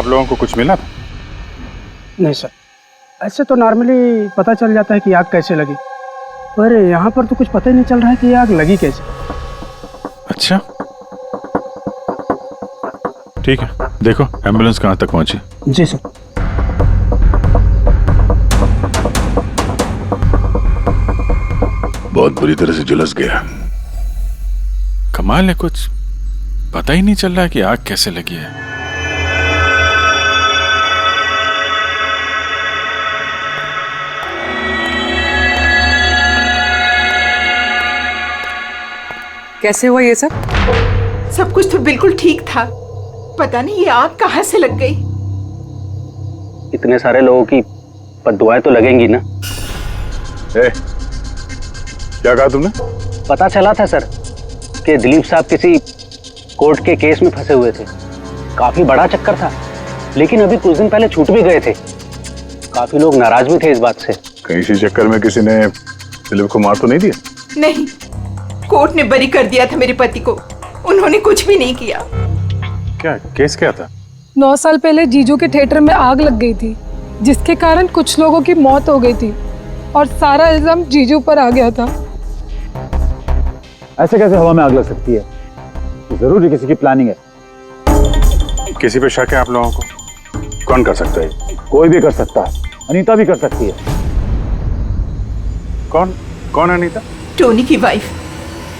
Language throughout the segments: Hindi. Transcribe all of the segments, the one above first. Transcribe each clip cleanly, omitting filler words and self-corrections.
आप लोगों को कुछ मिला था? नहीं सर, ऐसे तो नॉर्मली पता चल जाता है कि आग कैसे लगी, पर यहाँ पर तो कुछ पता ही नहीं चल रहा है कि आग लगी कैसे। अच्छा ठीक है, देखो एम्बुलेंस कहाँ तक पहुंची। जी सर। बहुत बुरी तरह से झुलस गया। कमाल है, कुछ पता ही नहीं चल रहा है कि आग कैसे लगी है। कैसे हुआ ये सब? सब कुछ तो बिल्कुल ठीक था, पता नहीं ये आग कहाँ से लग गई। इतने सारे लोगों की बद्दुआएं तो लगेंगी ना। क्या कहा तुमने? पता चला था सर कि दिलीप साहब किसी कोर्ट के केस में फंसे हुए थे। काफी बड़ा चक्कर था, लेकिन अभी कुछ दिन पहले छूट भी गए थे। काफी लोग नाराज भी थे इस बात से। कहीं इसी चक्कर में किसी ने दिलीप को मार तो नहीं दिया? नहीं, कोर्ट ने बरी कर दिया था मेरे पति को, उन्होंने कुछ भी नहीं किया। क्या केस क्या था? 9 साल पहले जीजू के थिएटर में आग लग गई थी, जिसके कारण कुछ लोगों की मौत हो गई थी और सारा इल्जाम जीजू पर आ गया था। ऐसे कैसे हवा में आग लग सकती है? जरूर किसी की प्लानिंग है। किसी पे शक है आप लोगों को? कौन कर सकता है? कोई भी कर सकता है, अनीता भी कर सकती है। कौन कौन अनीता? टोनी की वाइफ,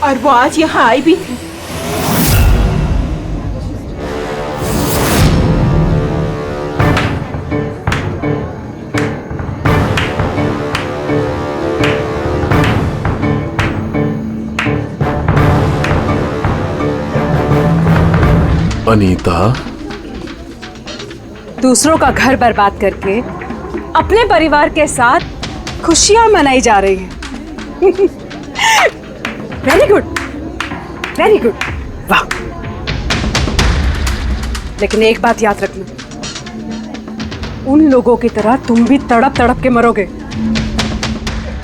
और वो आज यहाँ आई भी थी। अनीता, दूसरों का घर बर्बाद करके अपने परिवार के साथ खुशियां मनाई जा रही है। वेरी गुड, वेरी गुड, वाह। लेकिन एक बात याद रखना, उन लोगों की तरह तुम भी तड़प तड़प के मरोगे।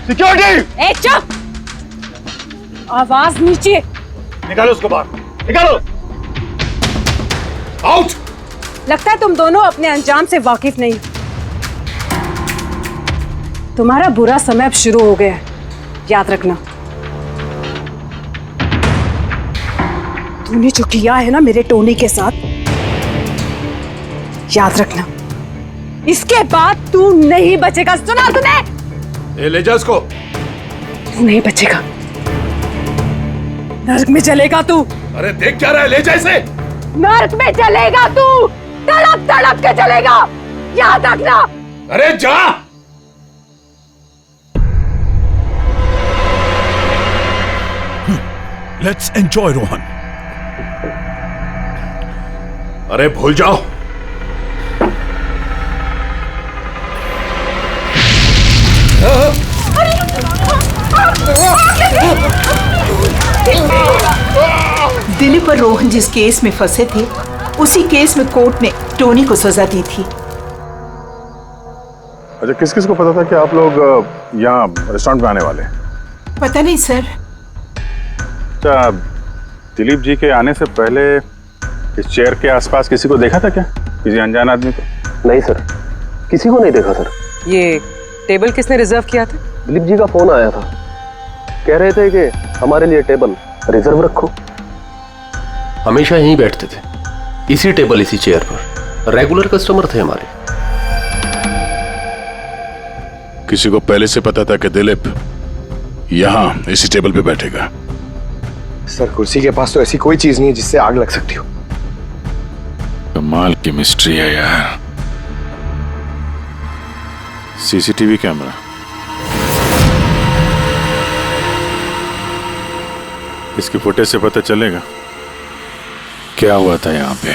सिक्योरिटी! ए चुप! आवाज नीचे। निकालो उसको बाहर, निकालो! आउट! लगता है तुम दोनों अपने अंजाम से वाकिफ नहीं। तुम्हारा बुरा समय अब शुरू हो गया है, याद रखना। तूने जो किया है ना मेरे टोनी के साथ, याद रखना, इसके बाद तू नहीं बचेगा। सुना तूने? ले जा उसको। तू नहीं बचेगा, नर्क में चलेगा तू। अरे देख क्या रहा है, ले जा इसे। नर्क में चलेगा तू, तड़प तड़प के चलेगा, याद रखना। अरे जा। Let's enjoy Rohan. अरे भूल जाओ। दिलीप और रोहन जिस केस में फंसे थे, उसी केस में कोर्ट ने टोनी को सजा दी थी। अच्छा, किस किस को पता था कि आप लोग यहाँ रेस्टोरेंट में आने वाले हैं? पता नहीं सर। अच्छा, दिलीप जी के आने से पहले इस चेयर के आसपास किसी को देखा था क्या? किसी अनजान आदमी को? नहीं सर, किसी को नहीं देखा सर। ये टेबल किसने रिजर्व किया था? दिलीप जी का फोन आया था, कह रहे थे कि हमारे लिए टेबल रिजर्व रखो। हमेशा यहीं बैठते थे, इसी टेबल इसी चेयर पर, रेगुलर कस्टमर थे हमारे। किसी को पहले से पता था कि दिलीप यहाँ इसी टेबल पे बैठेगा? सर, कुर्सी के पास तो ऐसी कोई चीज नहीं है जिससे आग लग सकती हो। कमाल की मिस्ट्री है यार। सीसीटीवी कैमरा, इसकी फुटेज से पता चलेगा क्या हुआ था यहाँ पे।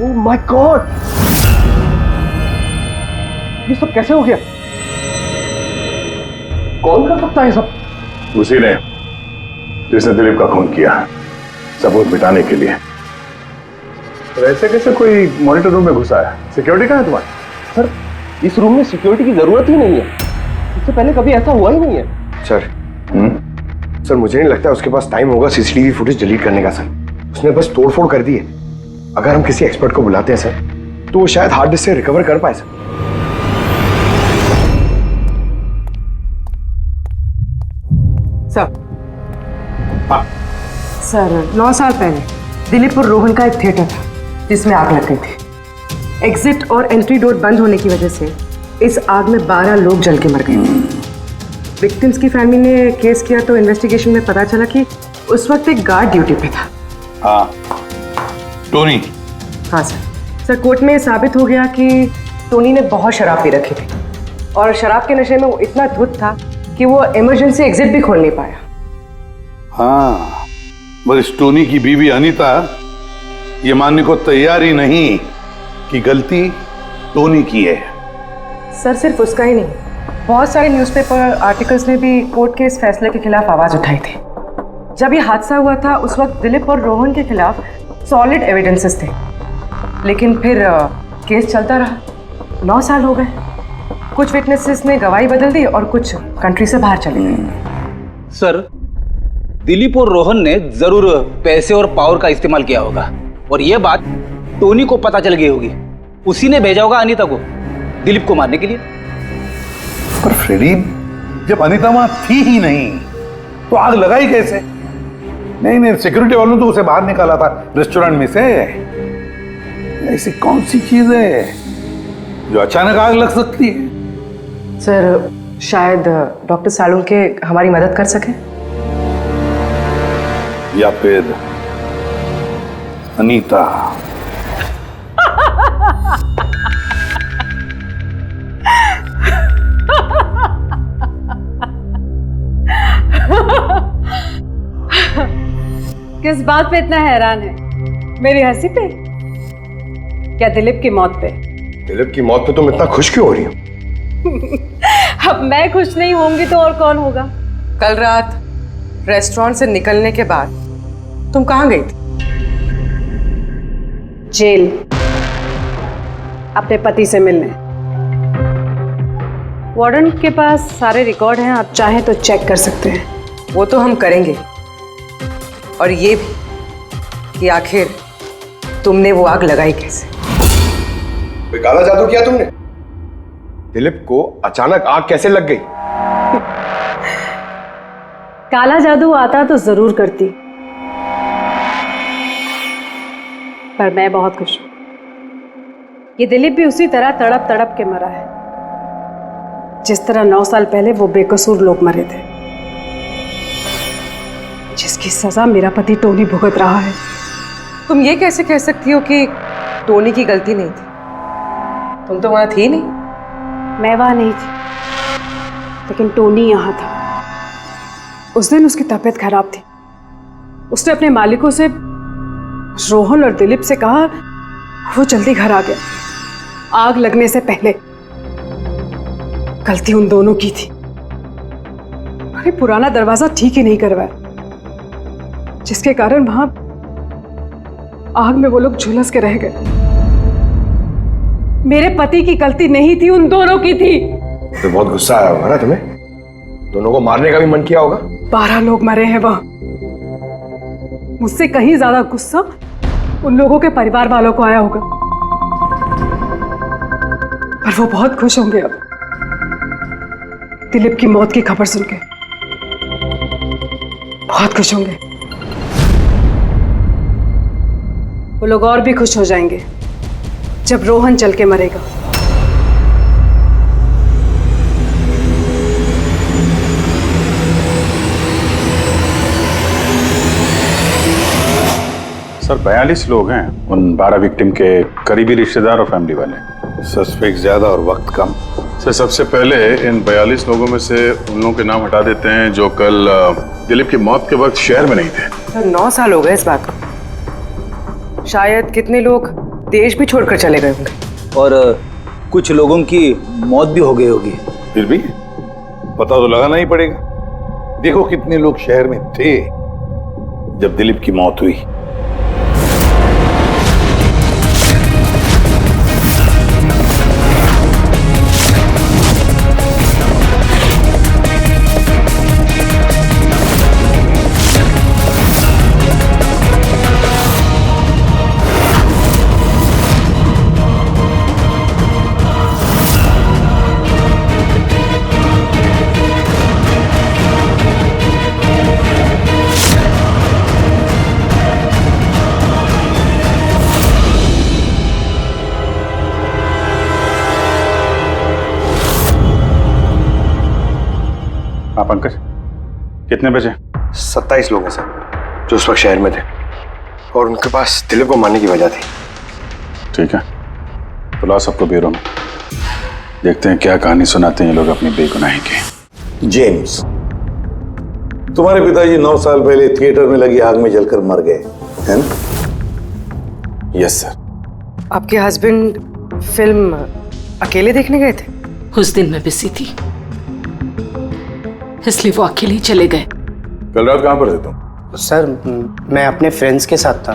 ओह माय गॉड, ये सब कैसे हो गया? कौन कर सकता है सब? उसी ने जिसने दिलीप का खून किया, सबूत मिटाने के लिए। तो ऐसे कैसे कोई मॉनिटर रूम में घुसा है? सिक्योरिटी कहाँ है तुम्हारी? सर, इस रूम में सिक्योरिटी की जरूरत ही नहीं है, इससे पहले कभी ऐसा हुआ ही नहीं है। सर, सर मुझे नहीं लगता उसके पास टाइम होगा सीसीटीवी फुटेज डिलीट करने का। सर, उसने बस तोड़फोड़ कर दी है। अगर हम किसी एक्सपर्ट को बुलाते हैं सर तो वो शायद हार्ड डिस्क से रिकवर कर पाए सर। सर 9 साल पहले दिलीप और रोहन का एक थिएटर था जिसमें आग लग गई थी। एग्जिट और एंट्री डोर बंद होने की वजह से इस आग में 12 लोग जल के मर गए थे। विक्टिम्स की फैमिली ने केस किया तो इन्वेस्टिगेशन में पता चला कि उस वक्त एक गार्ड ड्यूटी पे था। हाँ, टोनी। हाँ सर कोर्ट में साबित हो गया कि टोनी ने बहुत शराब पी रखी थी और शराब के नशे में वो इतना धुत था कि वो इमरजेंसी एग्जिट भी खोल नहीं पाया। हाँ, बस टोनी की बीवी अनीता ये मानने को तैयार ही नहीं कि गलती टोनी की है। सर सिर्फ उसका ही नहीं, बहुत सारे न्यूज़पेपर आर्टिकल्स ने भी कोर्ट के इस फैसले के खिलाफ आवाज उठाई थी। जब ये हादसा हुआ था उस वक्त दिलीप और रोहन के खिलाफ सॉलिड एविडेंसेस थे, लेकिन फिर केस चलता रहा। 9 साल हो गए। कुछ विटनेसेस ने गवाही बदल दी और कुछ कंट्री से बाहर चले गए। सर, दिलीप और रोहन ने जरूर पैसे और पावर का इस्तेमाल किया होगा और ये बात टोनी को पता चल गई होगी। उसी ने भेजा होगा अनीता को दिलीप को मारने के लिए। पर फ्रेडी, जब अनीता वहां थी ही नहीं तो आग लगाई कैसे? नहीं, सिक्योरिटी वालों ने तो उसे बाहर निकाला था रेस्टोरेंट में से। ऐसी कौन सी चीज है जो अचानक आग लग सकती है? सर शायद डॉक्टर सालुंके हमारी मदद कर सके, या फिर अनीता। किस बात पे इतना हैरान है? मेरी हंसी पे? क्या दिलीप की मौत पे? दिलीप की मौत पे तुम इतना खुश क्यों हो रही हो? अब मैं खुश नहीं होंगी तो और कौन होगा? कल रात रेस्टोरेंट से निकलने के बाद तुम कहाँ गई थी? जेल, अपने पति से मिलने। वार्डन के पास सारे रिकॉर्ड हैं, आप चाहें तो चेक कर सकते हैं। वो तो हम करेंगे, और ये भी कि आखिर तुमने वो आग लगाई कैसे? कोई काला जादू किया तुमने? दिलीप को अचानक आग कैसे लग गई? काला जादू आता तो जरूर करती, पर मैं बहुत खुश हूं। ये दिलीप भी उसी तरह तड़प तड़प के मरा है जिस तरह 9 साल पहले वो बेकसूर लोग मरे थे, जिसकी सजा मेरा पति टोनी भुगत रहा है। तुम ये कैसे कह सकती हो कि टोनी की गलती नहीं थी? तुम तो वहां थी नहीं। मैं वहां नहीं थी, लेकिन टोनी यहाँ था। उस दिन उसकी तबीयत खराब थी। उसने अपने मालिकों से, रोहन और दिलीप से कहा, वो जल्दी घर आ गया आग लगने से पहले। गलती उन दोनों की थी। अरे पुराना दरवाजा ठीक ही नहीं करवाया, जिसके कारण वहां आग में वो लोग झुलस के रह गए। मेरे पति की गलती नहीं थी, उन दोनों की थी। तो बहुत गुस्सा आया होगा ना तुम्हें? दोनों को मारने का भी मन किया होगा। 12 लोग मरे हैं वहां। मुझसे कहीं ज्यादा गुस्सा उन लोगों के परिवार वालों को आया होगा, पर वो बहुत खुश होंगे अब दिलीप की मौत की खबर सुनके। बहुत खुश होंगे। वो लोग और भी खुश हो जाएंगे जब रोहन चल के मरेगा। सर 42 लोग हैं, उन 12 विक्टिम के करीबी रिश्तेदार और फैमिली वाले। सस्पेक्ट ज्यादा और वक्त कम। सर सबसे पहले इन 42 लोगों में से उन लोगों के नाम हटा देते हैं जो कल दिलीप की मौत के वक्त शहर में नहीं थे। सर 9 साल हो गए इस बात को। शायद कितने लोग देश भी छोड़कर चले गए होंगे, और कुछ लोगों की मौत भी हो गई होगी। फिर भी पता तो लगाना ही पड़ेगा। देखो कितने लोग शहर में थे जब दिलीप की मौत हुई। हाँ पंकज, कितने बजे? 27 लोग हैं सर जो उस वक्त शहर में थे और उनके पास दिलीप को मारने की वजह थी। ठीक है, बुलाओ सबको ब्यूरो में, देखते हैं क्या कहानी सुनाते हैं ये लोग अपनी बेगुनाही की। जेम्स, तुम्हारे पिताजी 9 साल पहले थिएटर में लगी आग में जलकर मर गए, है ना? Yes sir. आपके हस्बैंड फिल्म अकेले देखने गए थे? उस दिन मैं बिजी थी, इसलिए वो अकेले ही चले गए। कल रात कहाँ पर थे तुम? सर मैं अपने फ्रेंड्स के साथ था।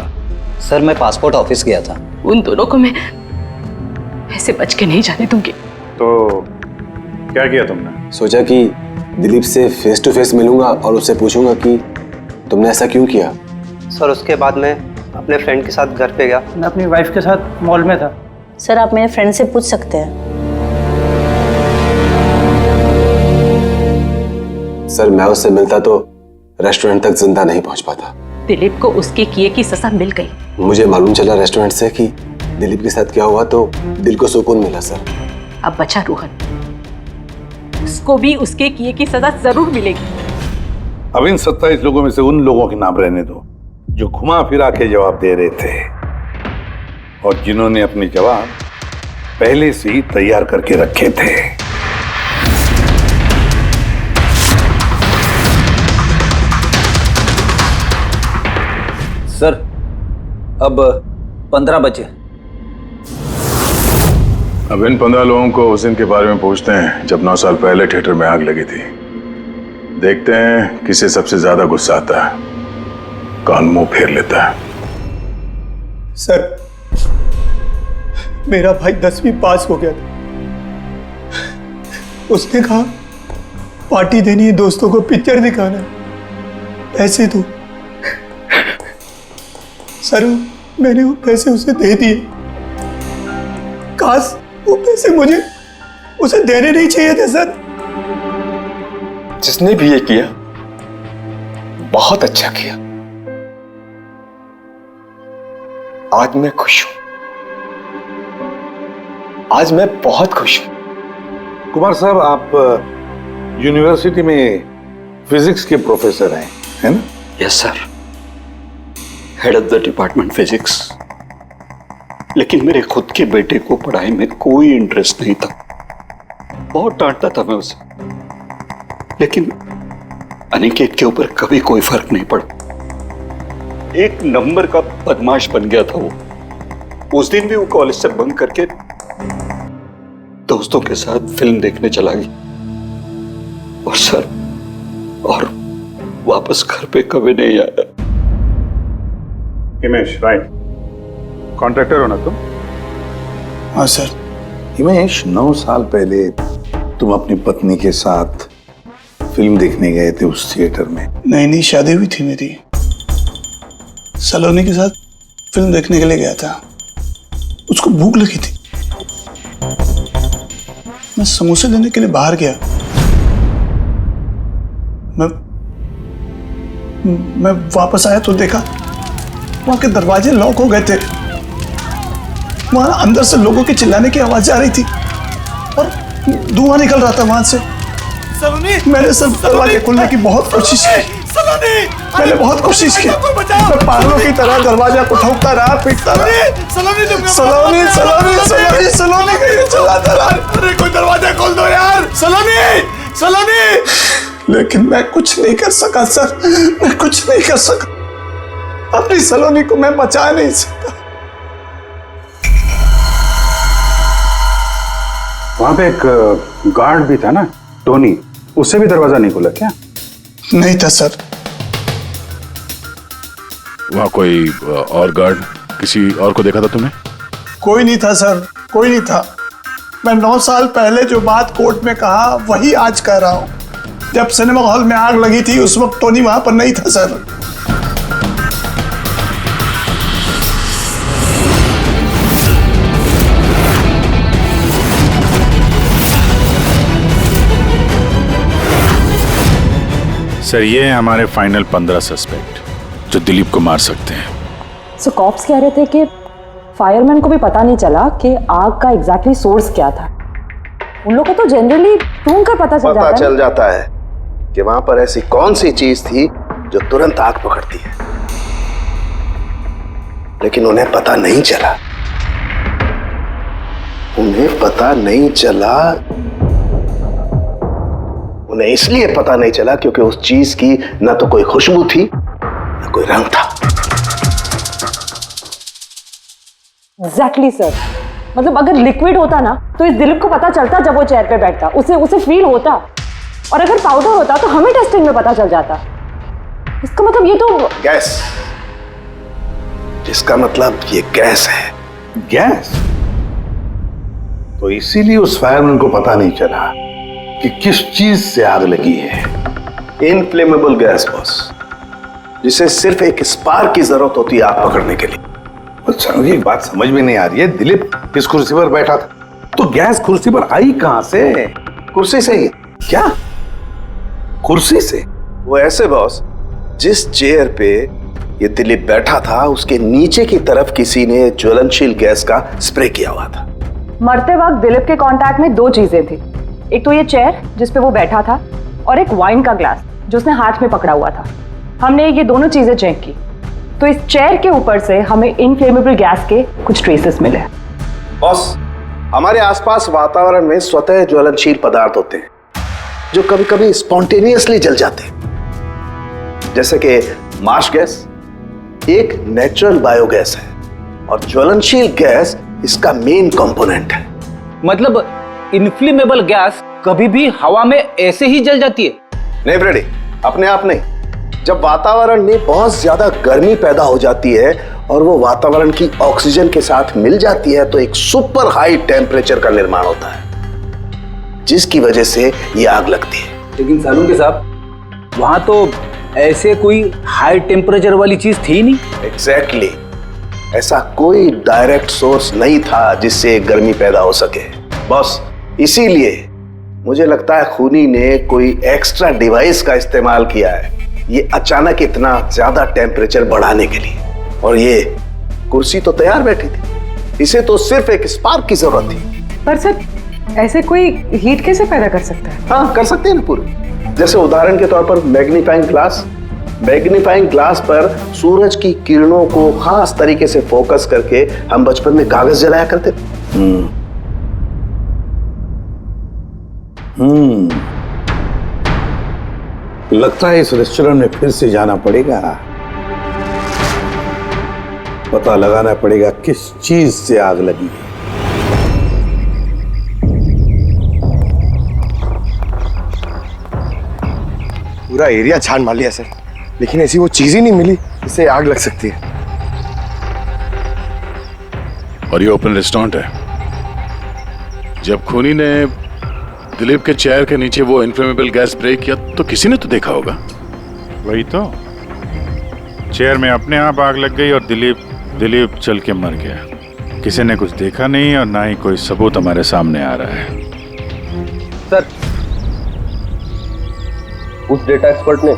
सर मैं पासपोर्ट ऑफिस गया था। उन दोनों को मैं ऐसे बच के नहीं जाने दूंगी। तो क्या किया तुमने? सोचा कि दिलीप से फेस टू फेस मिलूंगा और उससे पूछूंगा कि तुमने ऐसा क्यों किया। सर उसके बाद मैं अपने फ्रेंड के साथ घर पे गया। मैं अपनी वाइफ के साथ मॉल में था। सर आप मेरे फ्रेंड से पूछ सकते हैं। सर मैं उससे मिलता तो रेस्टोरेंट तक जिंदा नहीं पहुंच पाता। दिलीप को उसके किए की सजा मिल गई। मुझे मालूम चला रेस्टोरेंट से कि दिलीप के साथ क्या हुआ तो दिल को सुकून मिला सर। अब बचा रोहन, उसको भी उसके किए की सजा जरूर मिलेगी। अब इन 27 लोगों में से उन लोगों के नाम रहने दो जो घुमा फिरा के जवाब दे रहे थे और जिन्होंने अपने जवाब पहले से ही तैयार करके रखे थे। सर अब 15 बजे। अब इन 15 लोगों को उस दिन के बारे में पूछते हैं जब 9 साल पहले थिएटर में आग लगी थी। देखते हैं किसे सबसे ज्यादा गुस्सा आता है, कौन मुंह फेर लेता है। सर मेरा भाई 10वीं पास हो गया था। उसने कहा पार्टी देनी है, दोस्तों को पिक्चर दिखाना है, पैसे दो। सर मैंने वो पैसे उसे दे दिए। काश वो पैसे मुझे उसे देने नहीं चाहिए थे सर। जिसने भी ये किया बहुत अच्छा किया। आज मैं खुश हूं, आज मैं बहुत खुश हूं। कुमार साहब आप यूनिवर्सिटी में फिजिक्स के प्रोफेसर हैं, है ना? Yes sir, head of the department physics. लेकिन मेरे खुद के बेटे को पढ़ाई में कोई इंटरेस्ट नहीं था। बहुत डांटता था मैं उसे, लेकिन अनिकेत के ऊपर कभी कोई फर्क नहीं पड़ा। एक नंबर का बदमाश बन गया था वो। उस दिन भी वो कॉलेज से बंक करके दोस्तों के साथ फिल्म देखने चला गया और सर और वापस घर पे कभी नहीं आया। हिमेश, राइट, कॉन्ट्रैक्टर हो ना तुम? हाँ सर। हिमेश, 9 साल पहले तुम अपनी पत्नी के साथ फिल्म देखने गए थे उस थिएटर में। नई शादी हुई थी मेरी, सलोनी के साथ फिल्म देखने के लिए गया था। उसको भूख लगी थी, मैं समोसे लेने के लिए बाहर गया। मैं वापस आया तो देखा वहां के दरवाजे लॉक हो गए थे। वहां अंदर से लोगों के चिल्लाने की आवाज आ रही थी और धुआं निकल रहा था वहां से। मैंने सब दरवाजे खोलने की बहुत कोशिश की। मैंने बहुत कोशिश की। मैं पागलों की तरह दरवाजा को ठोकता रहा, पीटता रहा। सलोनी चिल्लाता रहा, अरे कोई दरवाजा खोल दो यार, सलोनी। लेकिन मैं कुछ नहीं कर सका सर, मैं कुछ नहीं कर सका। अपनी सलोनी को मैं बचा नहीं सका। वहां पे एक गार्ड भी था ना, टोनी, उससे भी दरवाजा नहीं खुला क्या? नहीं था सर। वहां कोई और गार्ड, किसी और को देखा था तुमने? कोई नहीं था सर, कोई नहीं था। मैं 9 साल पहले जो बात कोर्ट में कहा वही आज कह रहा हूं। जब सिनेमा हॉल में आग लगी थी उस वक्त टोनी वहां पर नहीं था सर। सर ये है हमारे फाइनल 15 सस्पेक्ट जो दिलीप को मार सकते हैं। सो कॉप्स कह रहे थे कि फायरमैन को भी पता नहीं चला कि आग का एग्जैक्टली सोर्स क्या था। उन लोगों को तो जनरली ढूंढ कर पता चल जाता है। कि वहां पर ऐसी कौन सी चीज थी जो तुरंत आग पकड़ती है, लेकिन उन्हें पता नहीं चला। उन्हें पता नहीं चला। उन्हें इसलिए पता नहीं चला क्योंकि उस चीज की ना तो कोई खुशबू थी ना कोई रंग था। एग्जैक्टली सर, मतलब अगर लिक्विड होता ना तो इस दिलीप को पता चलता जब वो चेयर पे बैठता, उसे फील होता। और अगर पाउडर होता तो हमें टेस्टिंग में पता चल जाता। इसका मतलब ये तो गैस, जिसका मतलब ये गैस है। गैस? तो इसीलिए उस फायरमैन को पता नहीं चला कि किस चीज से आग लगी है। इनफ्लेमेबल गैस बॉस, जिसे सिर्फ एक स्पार्क की जरूरत होती है आग पकड़ने के लिए। अच्छा, मुझे एक बात समझ में नहीं आ रही है। दिलीप इस कुर्सी पर बैठा था, तो गैस कुर्सी पर आई कहां से? कुर्सी से ही। क्या? कुर्सी से? वो ऐसे बॉस, जिस चेयर पे ये दिलीप बैठा था उसके नीचे की तरफ किसी ने ज्वलनशील गैस का स्प्रे किया हुआ था। मरते वक्त दिलीप के कांटेक्ट में दो चीजें थी, एक तो ये चेयर जिस पे वो बैठा था और एक वाइन का ग्लास जो उसने हाथ में पकड़ा हुआ था। हमने ये दोनों चीजें चेक की तो इस चेयर के ऊपर से हमें इनफ्लेमेबल गैस के कुछ ट्रेसेस मिले। बॉस, हमारे आसपास वातावरण में स्वतः ज्वलनशील पदार्थ होते हैं जो कभी कभी स्पॉन्टेनियसली जल जाते हैं, जैसे कि मार्श गैस एक नेचुरल बायोगैस है और ज्वलनशील गैस इसका मेन कंपोनेंट है। मतलब इनफ्लेमेबल गैस कभी भी हवा में ऐसे ही जल जाती है? नहीं फ्रेडी, अपने आप नहीं। जब वातावरण में बहुत ज्यादा गर्मी पैदा हो जाती है और वो वातावरण की ऑक्सीजन के साथ मिल जाती है तो एक सुपर हाई टेम्परेचर का निर्माण होता है, जिसकी वजह से ये आग लगती है। लेकिन सालुंके साहब, वहां तो ऐसे कोई हाई टेम्परेचर वाली चीज थी नहीं। एग्जैक्टली, ऐसा कोई डायरेक्ट सोर्स नहीं था जिससे गर्मी पैदा हो सके बॉस। इसीलिए मुझे लगता है खूनी ने कोई एक्स्ट्रा डिवाइस का इस्तेमाल किया है ये अचानक इतना ज्यादा टेम्परेचर बढ़ाने के लिए। और ये कुर्सी तो तैयार बैठी थी, इसे तो सिर्फ एक स्पार्क की जरूरत थी। पर सर, ऐसे कोई हीट कैसे पैदा कर सकता है? हाँ, कर सकते हैं ना पूरे। जैसे उदाहरण के तौर पर मैग्नीफाइंग ग्लास। मैग्नीफाइंग ग्लास पर सूरज की किरणों को खास तरीके से फोकस करके हम बचपन में कागज जलाया करते थे। लगता है इस रेस्टोरेंट में फिर से जाना पड़ेगा। पता लगाना पड़ेगा किस चीज से आग लगी है। पूरा एरिया छान मार लिया सर, लेकिन ऐसी वो चीज ही नहीं मिली जिससे आग लग सकती है। और ये ओपन रेस्टोरेंट है। जब खूनी ने दिलीप के चेयर के नीचे वो इनफ्लेमेबल गैस स्प्रे किया तो किसी ने तो देखा होगा। वही तो, चेयर में अपने आप आग लग गई और दिलीप चल के मर गया। किसी ने कुछ देखा नहीं और ना ही कोई सबूत हमारे सामने आ रहा है। सर, उस डेटा एक्सपर्ट ने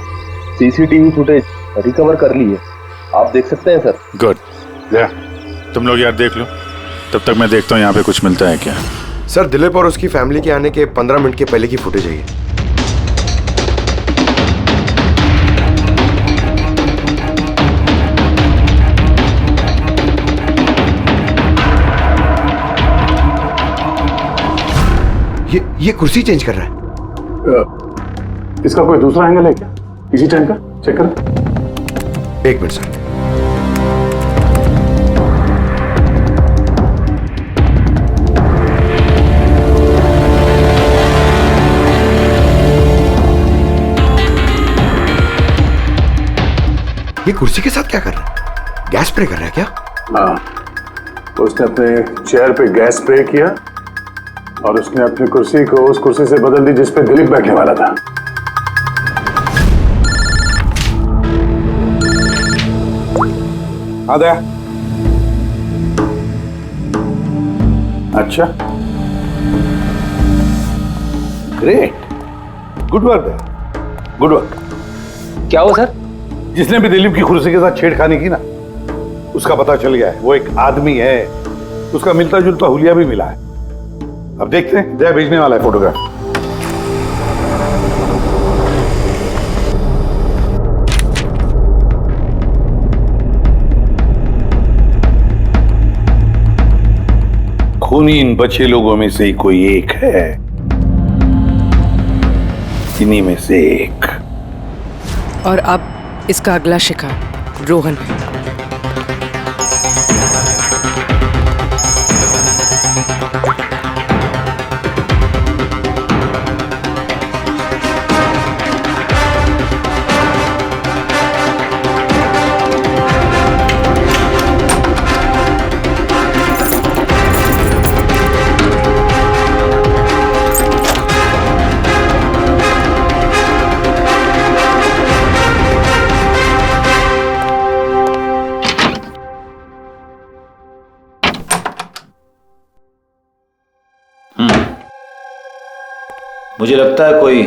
सीसीटीवी फुटेज रिकवर कर ली है, आप देख सकते हैं सर। गुड, तुम लोग यार देख लो, तब तक मैं देखता हूँ यहाँ पे कुछ मिलता है क्या। सर, दिलीप और उसकी फैमिली के आने के 15 मिनट के पहले की फुटेज है ये। ये कुर्सी चेंज कर रहा है। इसका कोई दूसरा एंगल है क्या इसी टाइम का? चेक कर। एक मिनट सर। ये कुर्सी के साथ क्या कर रहा है? गैस स्प्रे कर रहा है क्या? हाँ, उसने अपने चेयर पे गैस स्प्रे किया और उसने अपनी कुर्सी को उस कुर्सी से बदल दी जिस पे दिलीप बैठने वाला था। आ गया। अच्छा, ग्रेट, गुड वर्क है, गुड वर्क। क्या हुआ सर? जिसने भी दिलीप की कुर्सी के साथ छेड़खानी की ना, उसका पता चल गया है। वो एक आदमी है, उसका मिलता जुलता हुलिया भी मिला है। अब देखते हैं, जय भेजने वाला है फोटोग्राफ। खूनी इन बचे लोगों में से ही कोई एक है, इन्हीं में से एक। और अब इसका अगला शिकार रोहन है। मुझे लगता है कोई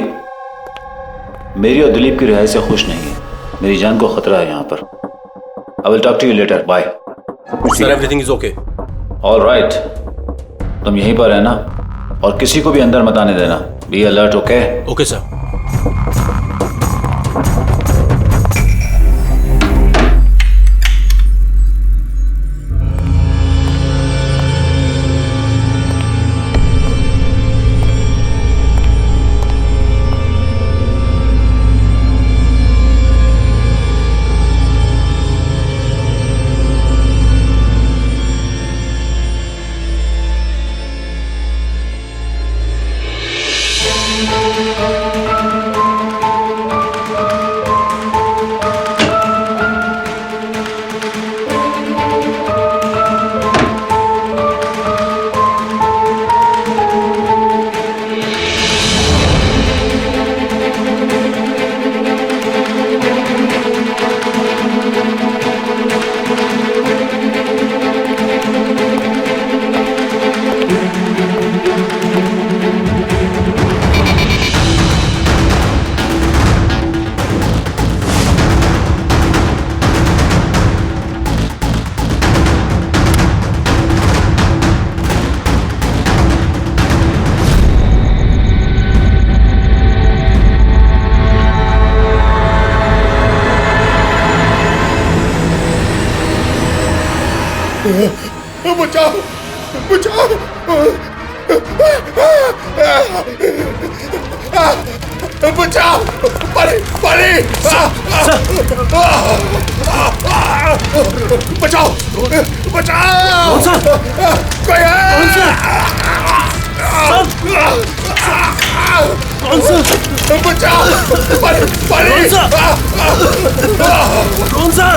मेरी और दिलीप की रिहाई से खुश नहीं है। मेरी जान को खतरा है यहाँ पर। I will talk to you later, bye. Sir everything is okay. All right, तुम यहीं पर रहना और किसी को भी अंदर मत आने देना। Be alert, okay? Okay sir. बचाओ बचाओ, बचाओ, पानी पानी, बचाओ बचाओ, कोई है? बचाओ, पानी पानी, कौन सा?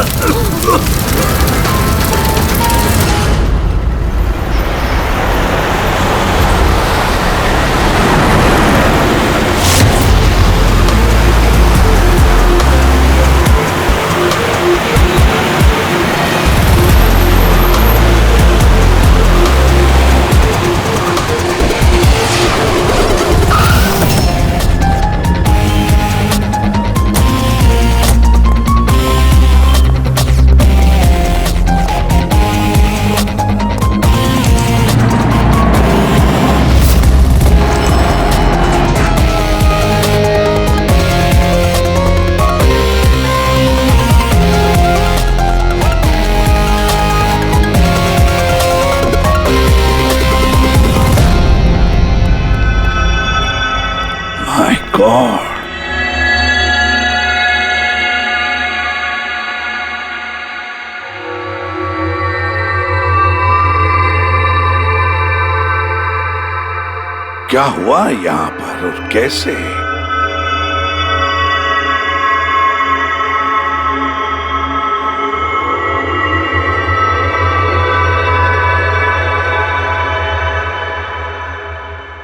क्या हुआ यहाँ पर और कैसे?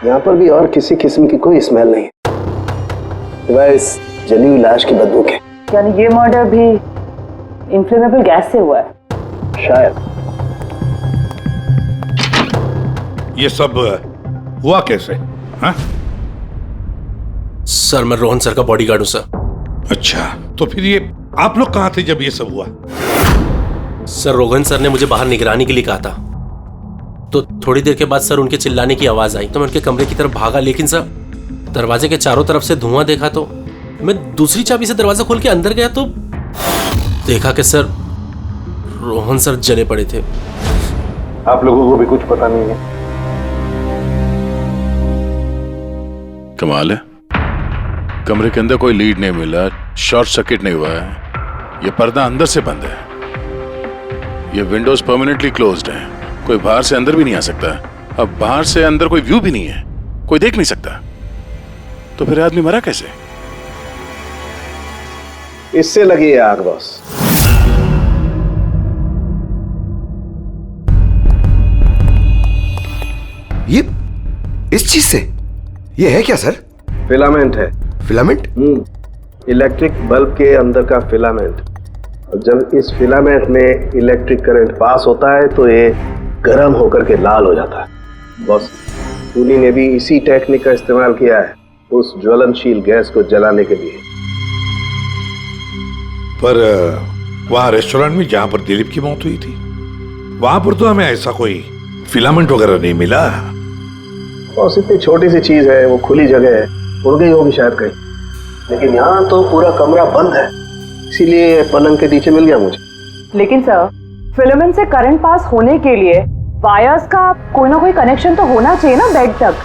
यहाँ पर भी और किसी किस्म की कोई स्मेल नहीं, सिवाय इस जली हुई लाश की बदबू के। यानी ये मर्डर भी इन्फ्लेमेबल गैस से हुआ है? शायद। ये सब हुआ कैसे? हाँ? सर मैं रोहन सर का बॉडीगार्ड हूं सर। अच्छा, तो फिर ये आप लोग कहाँ थे जब ये सब हुआ? सर रोहन सर ने मुझे बाहर निगरानी के लिए कहा था, तो थोड़ी देर के बाद सर उनके चिल्लाने की आवाज आई तो मैं उनके कमरे की तरफ भागा, लेकिन सर दरवाजे के चारों तरफ से धुआं देखा तो मैं दूसरी चाबी से दरवाजा खोल के अंदर गया तो देखा कि सर रोहन सर जले पड़े थे। आप लोगों को भी कुछ पता नहीं है? कमाल है, कमरे के अंदर कोई लीड नहीं मिला, शॉर्ट सर्किट नहीं हुआ है, ये पर्दा अंदर से बंद है, ये विंडोज परमानेंटली क्लोज्ड है, कोई बाहर से अंदर भी नहीं आ सकता। अब बाहर से अंदर कोई व्यू भी नहीं है, कोई देख नहीं सकता, तो फिर आदमी मरा कैसे? इससे लगी है आग बॉस। ये इस चीज से ये है क्या सर? फिलामेंट है। फिलामेंट? इलेक्ट्रिक बल्ब के अंदर का फिलामेंट। और जब इस फिलामेंट में इलेक्ट्रिक करंट पास होता है तो ये गर्म होकर के लाल हो जाता है। बॉस, खूनी ने भी इसी टेक्निक का इस्तेमाल किया है उस ज्वलनशील गैस को जलाने के लिए। पर वहां रेस्टोरेंट में जहां पर दिलीप की मौत हुई थी, वहां पर तो हमें ऐसा कोई फिलामेंट वगैरह नहीं मिला। बॉस, इतनी छोटी सी चीज है, वो खुली जगह है, उड़ गई होगी शायद कहीं, लेकिन यहाँ तो पूरा कमरा बंद है, इसीलिए पलंग के नीचे मिल गया मुझे। लेकिन सर, फिलामेंट से करंट पास होने के लिए वायर्स का कोई ना कोई कनेक्शन तो होना चाहिए ना बेड तक।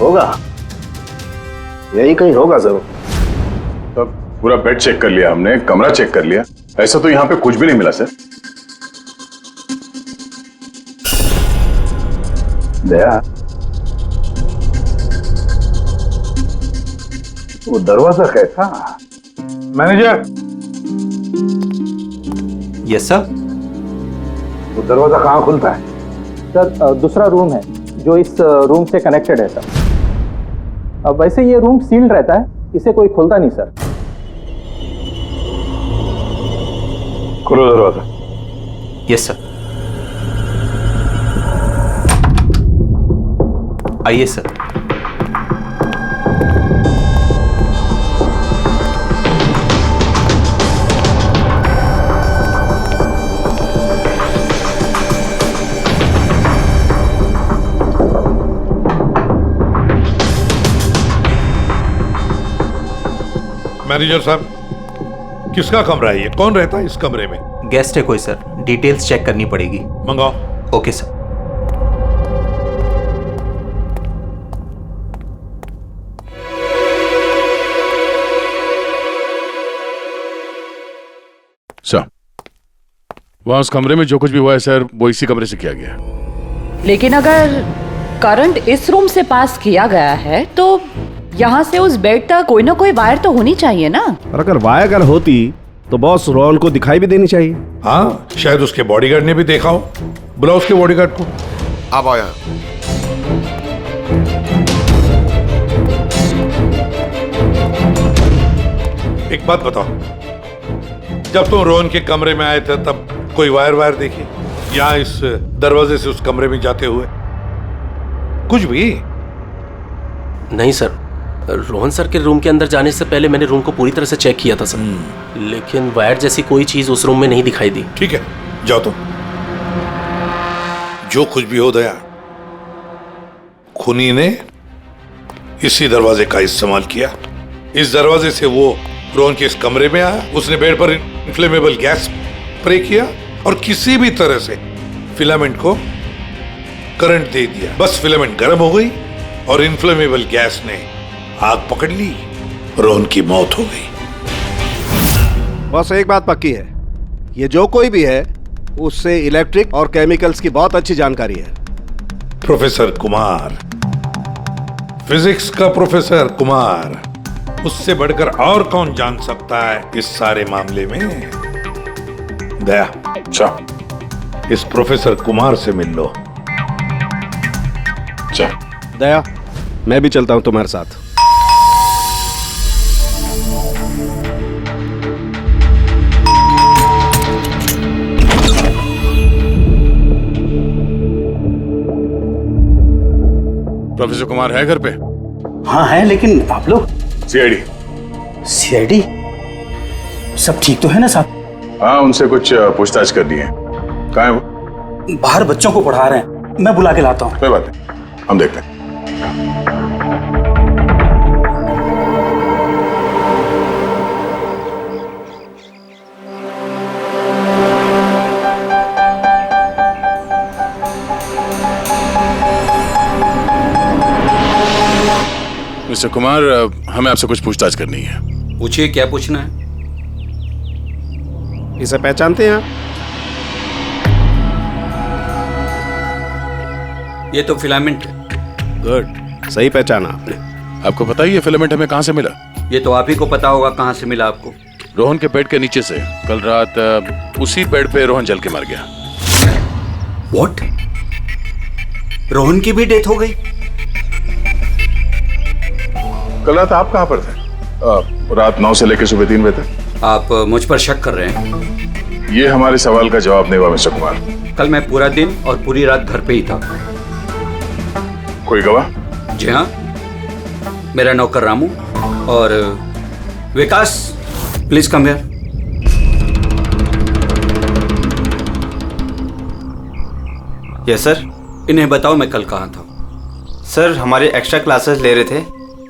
होगा, यही कहीं होगा जरूर। तब पूरा बेड चेक कर लिया हमने, कमरा चेक कर लिया, ऐसा तो यहाँ पे कुछ भी नहीं मिला सर। दया, वो दरवाजा कैसा? मैनेजर। Yes sir. वो दरवाजा कहाँ खुलता है? सर दूसरा रूम है जो इस रूम से कनेक्टेड है सर। अब वैसे ये रूम सील्ड रहता है, इसे कोई खोलता नहीं सर। खोलो दरवाजा। Yes sir. आइए सर। मैनेजर साहब, किसका कमरा है ये? कौन रहता है इस कमरे में? गेस्ट है कोई सर, डिटेल्स चेक करनी पड़ेगी। मंगाओ। Okay sir. सर, वहां उस कमरे में जो कुछ भी हुआ है सर, वो इसी कमरे से किया गया। लेकिन अगर करंट इस रूम से पास किया गया है तो यहाँ से उस बेड तक कोई ना कोई वायर तो होनी चाहिए ना। और अगर वायर अगर होती तो बॉस रोहन को दिखाई भी देनी चाहिए। हाँ, शायद उसके बॉडीगार्ड ने भी देखा हो। बुलाओ उसके बॉडीगार्ड को। आप आया। एक बात बताओ, जब तुम रोहन के कमरे में आए थे तब कोई वायर देखी या इस दरवाजे से उस कमरे में जाते हुए कुछ भी? नहीं सर, रोहन सर के रूम के अंदर जाने से पहले मैंने रूम को पूरी तरह से चेक किया था सर, लेकिन वायर जैसी कोई चीज उस रूम में नहीं दिखाई दी। ठीक है, जाओ तुम। जो कुछ भी हो दया, खूनी ने इसी दरवाजे का इस्तेमाल किया। इस दरवाजे से वो रोहन के इस कमरे में आया, उसने बेड पर इन्फ्लेमेबल गैस स्प्रे किया और किसी भी तरह से फिलामेंट को करंट दे दिया। बस फिलामेंट गर्म हो गई और इन्फ्लेमेबल गैस ने आग पकड़ ली, रोहन की मौत हो गई। बस एक बात पक्की है, ये जो कोई भी है उससे इलेक्ट्रिक और केमिकल्स की बहुत अच्छी जानकारी है। प्रोफेसर कुमार, फिजिक्स का प्रोफेसर कुमार, उससे बढ़कर और कौन जान सकता है इस सारे मामले में? दया, अच्छा, इस प्रोफेसर कुमार से मिल लो। अच्छा दया, मैं भी चलता हूं तुम्हारे साथ। प्रोफेसर कुमार है घर पे? हाँ है, लेकिन आप लोग? सीआईडी। सीआईडी? सब ठीक तो है ना साहब? हाँ, उनसे कुछ पूछताछ करनी है। कहाँ है वो? बाहर बच्चों को पढ़ा रहे हैं, मैं बुला के लाता हूँ। कोई बात नहीं, हम देखते हैं। मिस्टर कुमार, हमें आपसे कुछ पूछताछ करनी है। पूछिए, क्या पूछना है? इसे पहचानते हैं आप? ये तो फिलामेंट है। गुड, सही पहचाना आपने। आपको पता ही है फिलामेंट हमें कहाँ से मिला? ये तो आप ही को पता होगा कहाँ से मिला आपको। रोहन के बेड के नीचे से। कल रात उसी बेड पे रोहन जल के मर गया। What? रोहन की भी डेथ हो गई? कल रात आप कहाँ पर थे? रात 9 से लेकर सुबह 3 बजे तक। आप मुझ पर शक कर रहे हैं? ये हमारे सवाल का जवाब नहीं हुआ मिस्टर कुमार। कल मैं पूरा दिन और पूरी रात घर पे ही था। कोई गवाह? जी हाँ, मेरा नौकर रामू और Vikas. Please come here. Yes sir. इन्हें बताओ मैं कल कहाँ था। सर हमारे एक्स्ट्रा क्लासेस ले रहे थे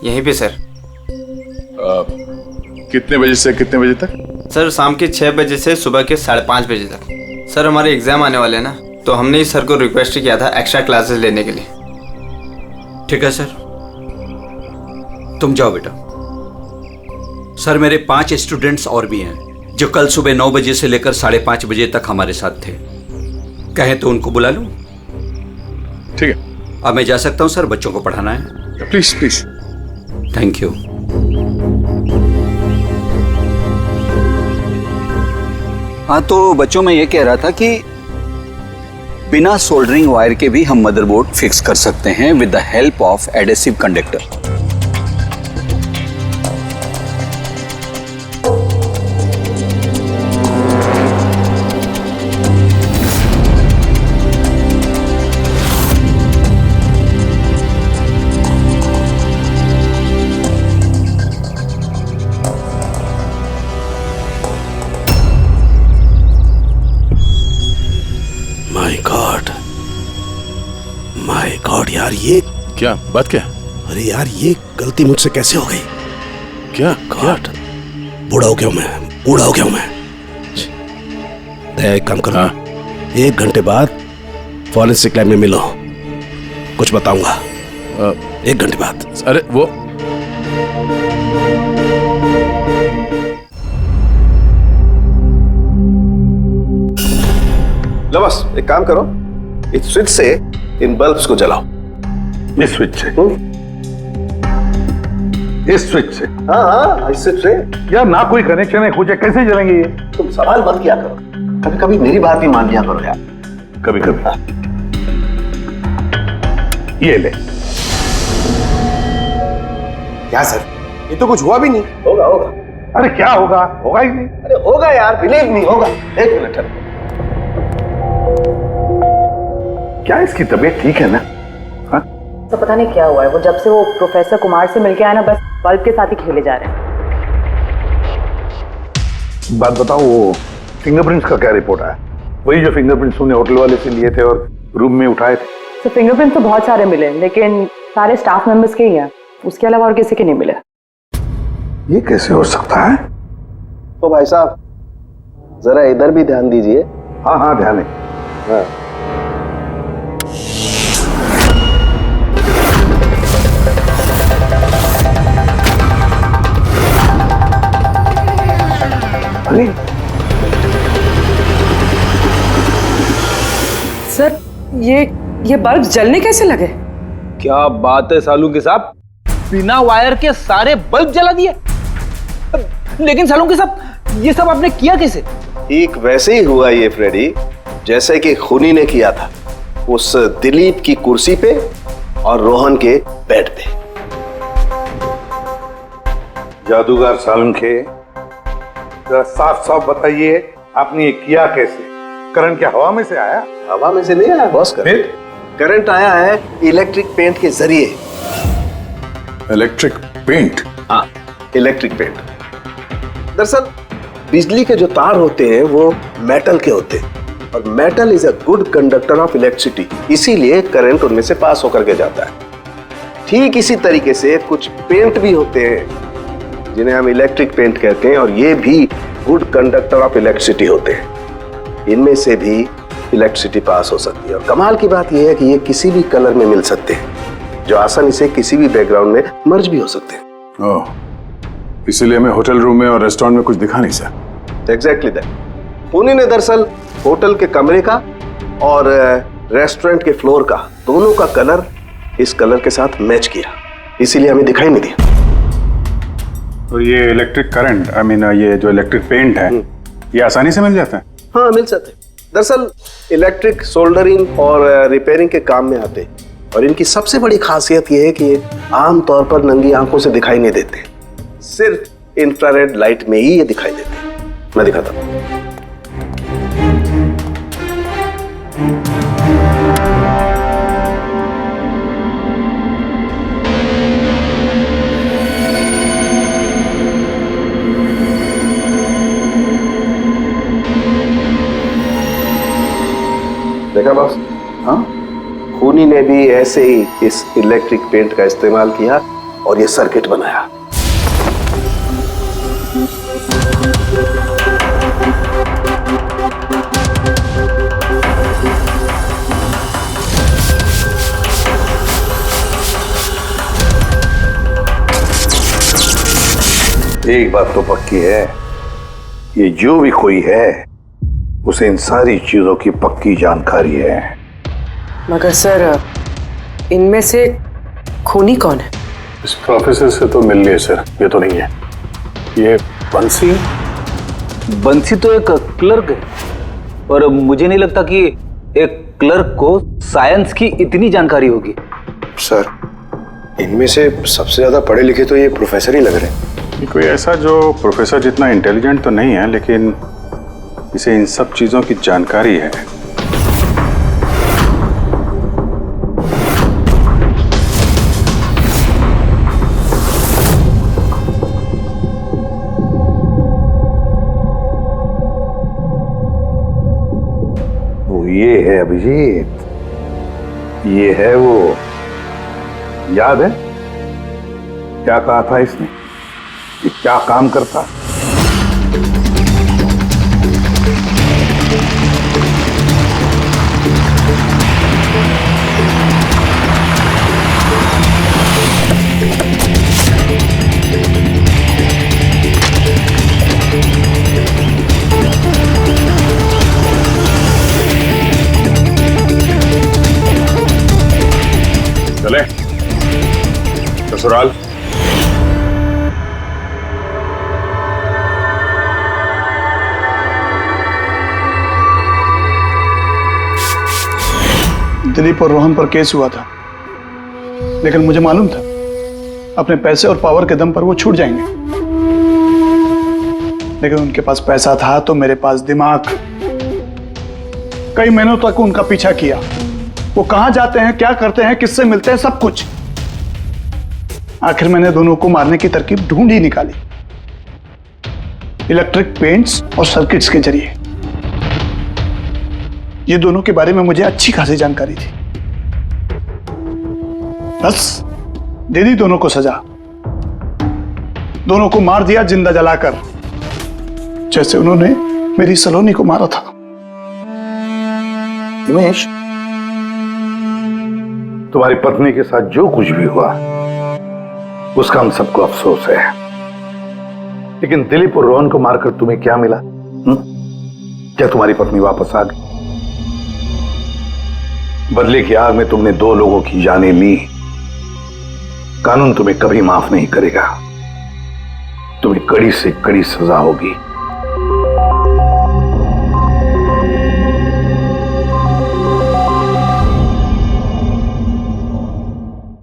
यहीं पे सर। कितने बजे से कितने बजे तक? सर शाम के 6 बजे से सुबह के 5:30 बजे तक। सर हमारे एग्जाम आने वाले हैं ना, तो हमने इस सर को रिक्वेस्ट किया था एक्स्ट्रा क्लासेस लेने के लिए। ठीक है सर, तुम जाओ बेटा। सर मेरे 5 स्टूडेंट्स और भी हैं जो कल सुबह 9 बजे से लेकर 5:30 बजे तक हमारे साथ थे। कहें तो उनको बुला लूं? ठीक है, अब मैं जा सकता हूं सर, बच्चों को पढ़ाना है। Please please. Thank you. हाँ तो बच्चों में ये कह रहा था कि बिना सोल्डरिंग वायर के भी हम मदरबोर्ड फिक्स कर सकते हैं with the help of adhesive conductor. My God यार, ये क्या बात? क्या? अरे यार, ये गलती मुझसे कैसे हो गई? क्या गॉड, बूढ़ा हो गया हूं मैं, बूढ़ा हो गया हूं मैं। एक काम करो, 1 घंटे बाद फॉरेंसिक लैब में मिलो, कुछ बताऊंगा। 1 घंटे बाद। अरे वो लो बस एक काम करो, इस स्विच से इन बल्ब्स को जलाओ। इस स्विच से? इस स्विच से? हाँ हाँ, इस स्विच से। यार ना कोई कनेक्शन है कुछ है, कैसे जलेंगे ये? तुम सवाल मत किया करो, कभी कभी मेरी बात भी मान लिया करो यार। कभी कभी। ये ले। क्या सर, ये तो कुछ हुआ भी नहीं। होगा होगा। अरे क्या होगा? होगा ही नहीं। अरे होगा यार, बिलीव नहीं होगा। 1 मिनट। क्या इसकी तबीयत ठीक है ना? हाँ? तो पता नहीं क्या हुआ है, वो जब से वो प्रोफेसर कुमार से मिलके आया ना, बस बल्ब के साथ ही खेले जा रहे हैं। बात बताओ, वो फिंगरप्रिंट्स का क्या रिपोर्ट आया? वही जो फिंगरप्रिंट्स उन्हें होटल वाले से लिए थे और रूम में उठाए थे। तो फिंगरप्रिंट्स तो बहुत सारे मिले, लेकिन सारे स्टाफ मेंबर्स के ही हैं, उसके अलावा और किसी के नहीं मिले। ये कैसे हो सकता है? तो भाई साहब जरा इधर भी ध्यान दीजिए। हाँ हाँ, ध्यान है। हाँ। अरे सर ये बल्ब जलने कैसे लगे? क्या बात है सालुंके साहब, बिना वायर के सारे बल्ब जला दिए। लेकिन सालुंके साहब, ये सब आपने किया कैसे? ठीक वैसे ही हुआ ये फ्रेडी, जैसे कि खूनी ने किया था उस दिलीप की कुर्सी पे और रोहन के बेड पे। जादूगर सालुंखे, जरा साफ साफ बताइए, आपने ये किया कैसे? करंट क्या हवा में से आया? हवा में से नहीं आया बॉस, करंट आया है इलेक्ट्रिक पेंट के जरिए। Electric paint? हाँ, इलेक्ट्रिक पेंट। दरअसल बिजली के जो तार होते हैं वो मेटल के होते हैं, और metal is a good conductor of electricity, इसीलिए करंट उनमें से पास होकर के जाता है। ठीक इसी तरीके से कुछ पेंट भी होते हैं जिन्हें हम इलेक्ट्रिक पेंट कहते हैं, और ये भी गुड कंडक्टर ऑफ इलेक्ट्रिसिटी होते हैं। इनमें से भी इलेक्ट्रिसिटी पास हो सकती है, और कमाल की बात यह है कि ये किसी भी कलर में मिल सकते हैं। जो आसानी से किसी भी बैकग्राउंड में मर्ज भी हो सकते हैं। ओह, इसीलिए हमें होटल रूम में और रेस्टोरेंट में कुछ दिखा नहीं सर। Exactly that. खूनी ने दरअसल होटल के कमरे का और रेस्टोरेंट के फ्लोर का दोनों का कलर इस कलर के साथ मैच किया, इसीलिए हमें दिखाई नहीं दिया। तो ये इलेक्ट्रिक करंट, आई मीन ये जो इलेक्ट्रिक पेंट है, ये आसानी से मिल जाता है? हाँ, मिल जाते हैं। दरअसल इलेक्ट्रिक सोल्डरिंग और रिपेयरिंग के काम में आते हैं, और इनकी सबसे बड़ी खासियत ये है कि ये आमतौर पर नंगी आंखों से दिखाई नहीं देते, सिर्फ इंफ्रारेड लाइट में ही ये दिखाई देते हैं। मैं दिखाता हूँ। देखा बॉस? हाँ, खूनी ने भी ऐसे ही इस इलेक्ट्रिक पेंट का इस्तेमाल किया और ये सर्किट बनाया। एक बात तो पक्की है, ये जो भी कोई है उसे इन सारी चीजों की पक्की जानकारी है। मगर सर, इनमें से खूनी कौन है? इस प्रोफेसर से तो मिल लिए सर, ये तो नहीं है। ये बंसी? बंसी तो एक क्लर्क है, और मुझे नहीं लगता कि एक क्लर्क को साइंस की इतनी जानकारी होगी। सर, इनमें से सबसे ज्यादा पढ़े लिखे तो ये प्रोफेसर ही लग रहे हैं। कोई ऐसा जो प्रोफेसर जितना इंटेलिजेंट तो नहीं है, लेकिन इसे इन सब चीजों की जानकारी है। वो ये है अभिजीत, ये है वो। याद है क्या कहा था इसने, कि क्या काम करता? चले ससुराल। दिलीप और रोहन पर केस हुआ था, लेकिन मुझे मालूम था अपने पैसे और पावर के दम पर वो छूट जाएंगे। लेकिन उनके पास पैसा था तो मेरे पास दिमाग। कई महीनों तक उनका पीछा किया, वो कहां जाते हैं, क्या करते हैं, किससे मिलते हैं, सब कुछ। आखिर मैंने दोनों को मारने की तरकीब ढूंढ ही निकाली, इलेक्ट्रिक पेंट्स और सर्किट्स के जरिए। ये दोनों के बारे में मुझे अच्छी खासी जानकारी थी। बस दे दी दोनों को सजा, दोनों को मार दिया जिंदा जलाकर, जैसे उन्होंने मेरी सलोनी को मारा था। उमेश, तुम्हारी पत्नी के साथ जो कुछ भी हुआ उसका हम सबको अफसोस है, लेकिन दिलीप और रोहन को मारकर तुम्हें क्या मिला? क्या तुम्हारी पत्नी वापस आ गई? बदले की आग में तुमने दो लोगों की जानें ली। कानून तुम्हें कभी माफ नहीं करेगा, तुम्हें कड़ी से कड़ी सजा होगी।